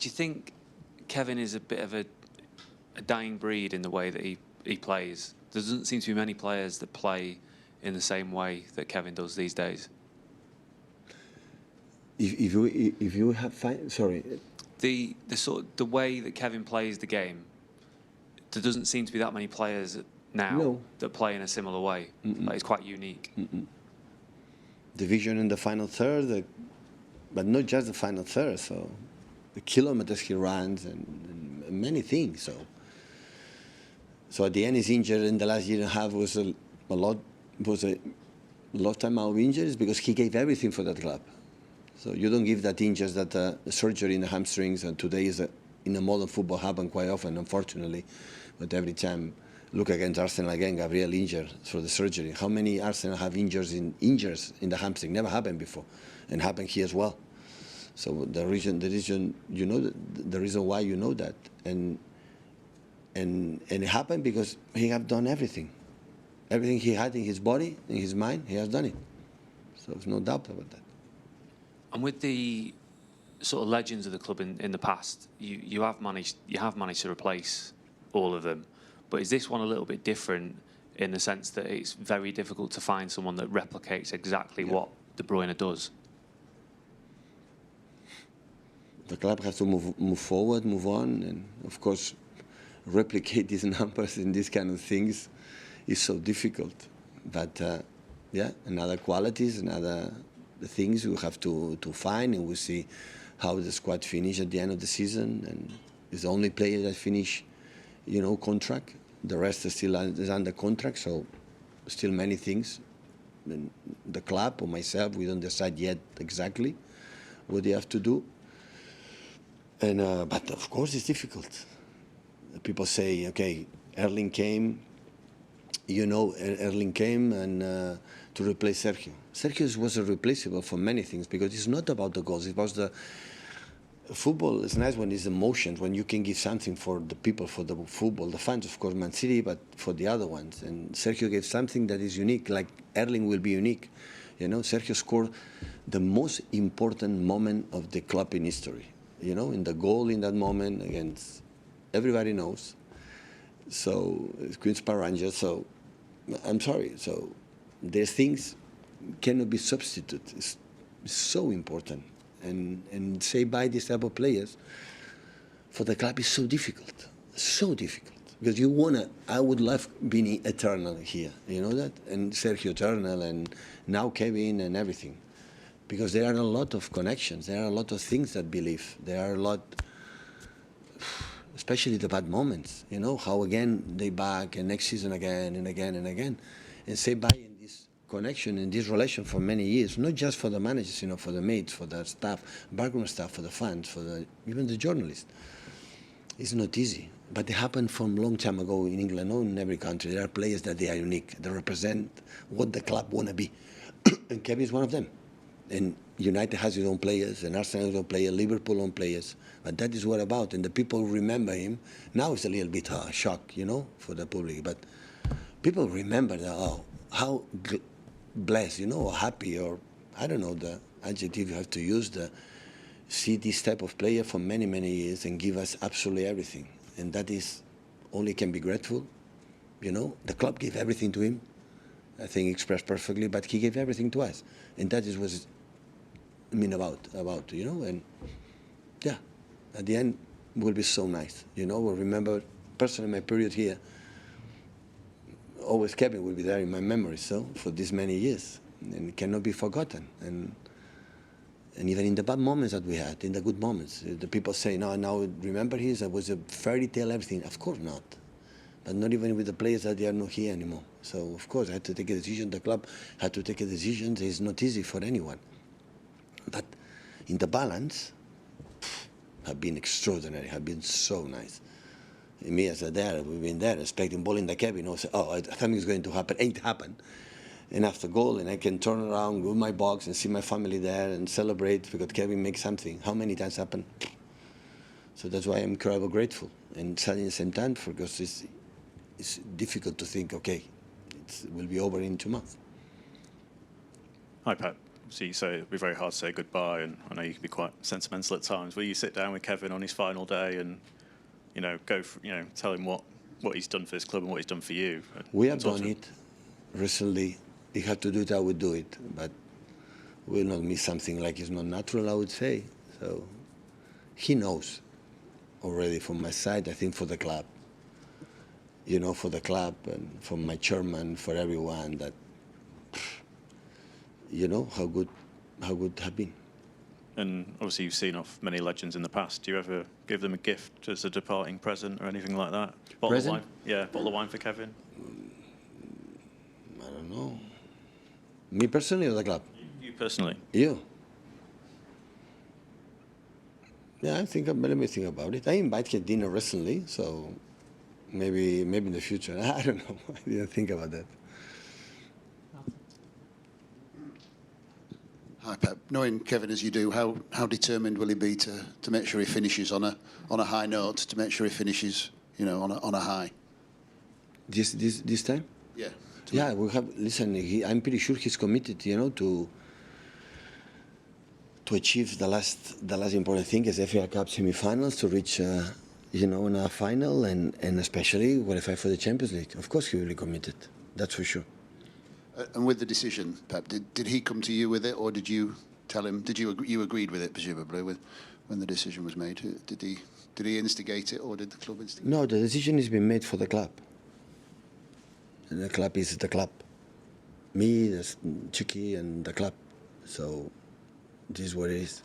Do you think Kevin is a bit of a dying breed in the way that he plays? There doesn't seem to be many players that play in the same way that Kevin does these days. If you have sorry. The way that Kevin plays the game, there doesn't seem to be that many players now that play in a similar way. Like, it's quite unique. The vision in the final third, but not just the final third. So the kilometers he runs and many things. So at the end, he's injured in the last year and a half was a lot of time out of injuries because he gave everything for that club. So you don't give that injuries, that surgery in the hamstrings, and today in the modern football happen quite often, unfortunately. But every time, look against Arsenal again, Gabriel injured for the surgery. How many Arsenal have injuries in the hamstring? Never happened before, and happened here as well. So the reason you know the reason why you know that, and it happened because he have done everything. Everything he had in his body, in his mind, he has done it. So there's no doubt about that. And with the sort of legends of the club in the past, you have managed to replace all of them. But is this one a little bit different in the sense that it's very difficult to find someone that replicates exactly what De Bruyne does? The club has to move forward, move on, and of course, replicate these numbers in these kind of things is so difficult. But yeah, another qualities, another things we have to find, and we'll see how the squad finish at the end of the season. And it's the only player that finish, contract. The rest is still under contract, so still many things. And the club or myself, we don't decide yet exactly what they have to do. And but of course it's difficult. People say, okay, Erling came. Erling came and to replace Sergio. Sergio was irreplaceable for many things because it's not about the goals. It was the football. It's nice when it's emotions, when you can give something for the people, for the football, the fans, of course, Man City, but for the other ones. And Sergio gave something that is unique, like Erling will be unique. Sergio scored the most important moment of the club in history. In the goal in that moment against everybody knows. So it's Queen's Park Rangers. So I'm sorry. So there's things cannot be substituted. It's so important. And say bye these type of players for the club is so difficult. So difficult. Because I would love Vinny eternal here. You know that? And Sergio eternal and now Kevin and everything. Because there are a lot of connections. There are a lot of things that believe. There are a lot, especially the bad moments. How again they back and next season again and again and again. And say bye in this connection, in this relation for many years. Not just for the managers, for the mates, for the staff, background staff, for the fans, even the journalists. It's not easy. But it happened from a long time ago in England or in every country. There are players that they are unique. They represent what the club want to be. And Kevin is one of them. And United has its own players, and Arsenal has its own players, Liverpool own players. But that is what about. And the people remember him. Now it's a little bit shock, for the public. But people remember that, how blessed, or happy, or I don't know the adjective you have to use, see this type of player for many, many years and give us absolutely everything. And that is only can be grateful. The club gave everything to him. I think expressed perfectly, but he gave everything to us. And that is what about, and yeah, at the end will be so nice, we'll remember, personally, my period here, always Kevin will be there in my memory, so, for this many years, and it cannot be forgotten, and even in the bad moments that we had, in the good moments, the people say, no, now remember his, it was a fairy tale, everything, of course not, but not even with the players that they are not here anymore. So, of course, I had to take a decision. The club had to take a decision. It's not easy for anyone. But in the balance, have been extraordinary, have been so nice. And me as a dad, we've been there, expecting ball in the cabin. I say, something's going to happen. Ain't happened. And after goal, and I can turn around, go to my box, and see my family there and celebrate because Kevin makes something. How many times happened? So that's why I'm incredibly grateful. And sadly at the same time, because it's difficult to think, okay, it will be over in 2 months. Hi, Pep. So you say it'd be very hard to say goodbye, and I know you can be quite sentimental at times. Will you sit down with Kevin on his final day and, tell him what he's done for this club and what he's done for you? We have done it recently. He had to do it, I would do it, but we'll not miss something like it's not natural, I would say. So he knows already from my side, I think for the club, for the club and from my chairman, for everyone, that, how good have been. And obviously you've seen off many legends in the past. Do you ever give them a gift as a departing present or anything like that? Present? Of wine? Yeah, bottle of wine for Kevin. I don't know. Me personally or the club? You personally? You? Yeah, let me think about it. I invited him dinner recently, so maybe in the future. I don't know. I didn't think about that. Hi, Pep. Knowing Kevin as you do, how determined will he be to make sure he finishes on a high note, to make sure he finishes, on a high? This time? Yeah. Yeah, we have. Listen, I'm pretty sure he's committed, to achieve the last important thing is FA Cup semi-finals, to reach, in a final, and especially qualify for the Champions League. Of course, he will be committed. That's for sure. And with the decision, Pep, did he come to you with it, or did you tell him? You agreed with it, presumably, when the decision was made? Did he instigate it, or did the club instigate it? No, the decision has been made for the club. And the club is the club. Me, the Chicky, and the club. So this is what it is.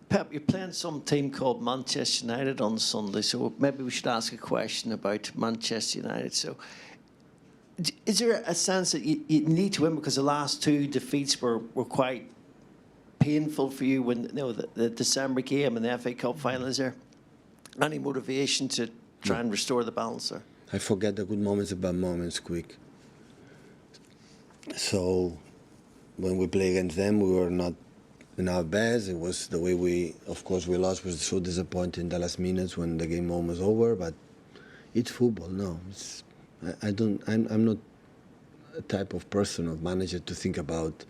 Pep, you're playing some team called Manchester United on Sunday, so maybe we should ask a question about Manchester United. So, is there a sense that you need to win because the last two defeats were quite painful for you when the December game and the FA Cup final? Is there any motivation to try and restore the balance there? I forget the good moments, the bad moments quick. So when we play against them, we were not in our best. It was the way we lost, was so disappointing in the last minutes when the game almost over. But it's football. No, I'm not a type of person or manager to think about,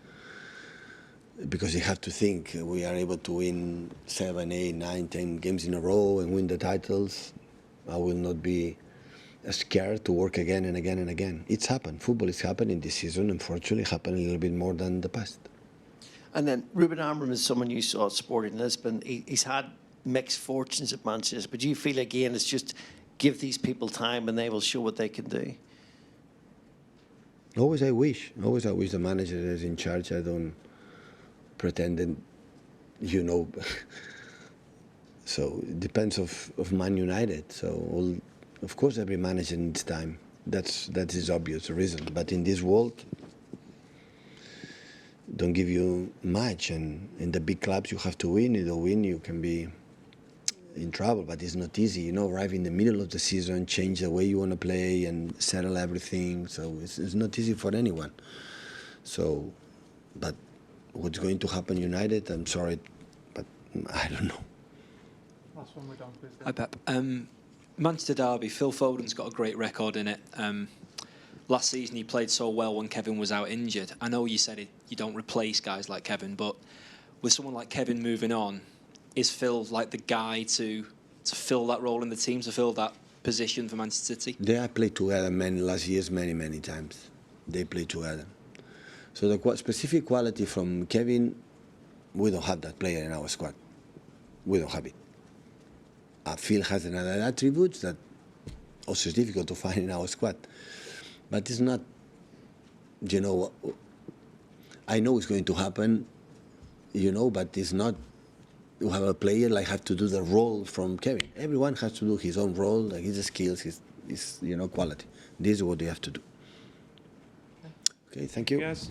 because you have to think we are able to win 7, 8, 9, 10 games in a row and win the titles. I will not be scared to work again and again and again. It's happened. Football is happening this season. Unfortunately, it happened a little bit more than the past. And then Ruben Amorim is someone you saw at Sporting Lisbon. He's had mixed fortunes at Manchester, but do you feel again it's just give these people time and they will show what they can do? Always I wish the manager is in charge. I don't pretend that, So it depends of Man United. So of course every manager needs time. That is obvious reason. But in this world, don't give you much, and in the big clubs you have to win. You don't win, you can be in trouble. But it's not easy, arrive in the middle of the season, change the way you want to play and settle everything. So it's not easy for anyone. So, but what's going to happen United, I'm sorry, but I don't know. Last one we're done, please. Hi, Pep. Manchester derby, Phil Foden's got a great record in it. Last season he played so well when Kevin was out injured. I know you said you don't replace guys like Kevin, but with someone like Kevin moving on, is Phil like the guy to fill that role in the team, to fill that position for Manchester City? They have played together last years many times. They played together. So the specific quality from Kevin, we don't have that player in our squad. We don't have it. Phil has another attributes that also is difficult to find in our squad. But it's not, I know it's going to happen, but it's not, you have a player like have to do the role from Kevin. Everyone has to do his own role, like his skills, his quality. This is what they have to do. Okay, thank you. Yes.